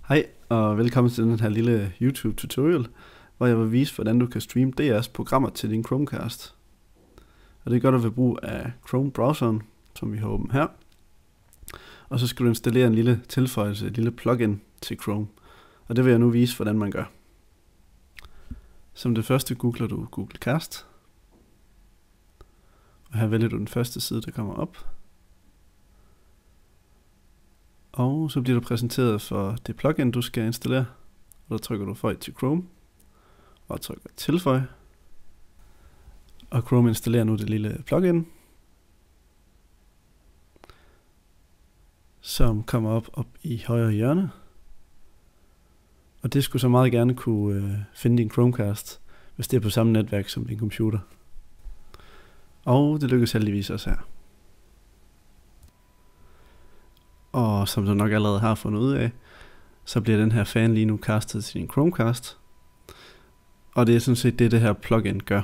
Hej og velkommen til den her lille YouTube tutorial, hvor jeg vil vise, hvordan du kan streame DR's programmer til din Chromecast. Og det gør du ved brug af Chrome-browseren, som vi har åbent her. Og så skal du installere en lille tilføjelse, et lille plugin til Chrome. Og det vil jeg nu vise, hvordan man gør. Som det første googler du Google Cast. Og her vælger du den første side, der kommer op. Og så bliver du præsenteret for det plugin, du skal installere. Og der trykker du føj til Chrome. Og trykker tilføj. Og Chrome installerer nu det lille plugin, som kommer op i højre hjørne. Og det skulle så meget gerne kunne finde din Chromecast, hvis det er på samme netværk som din computer. Og det lykkes heldigvis også her. Og som du nok allerede har fundet ud af, så bliver den her fan lige nu castet til din Chromecast. Og det er sådan set det her plugin gør.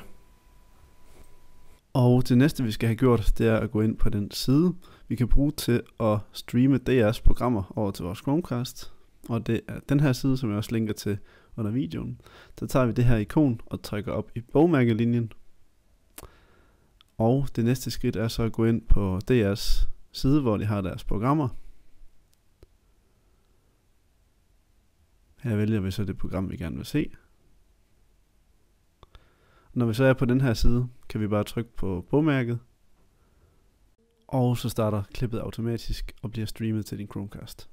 Og det næste vi skal have gjort, det er at gå ind på den side, vi kan bruge til at streame DR's programmer over til vores Chromecast. Og det er den her side, som jeg også linker til under videoen. Der tager vi det her ikon og trykker op i bogmærkelinjen. Og det næste skridt er så at gå ind på DR's side, hvor de har deres programmer. Her vælger vi så det program, vi gerne vil se. Når vi så er på den her side, kan vi bare trykke på bogmærket. Og så starter klippet automatisk og bliver streamet til din Chromecast.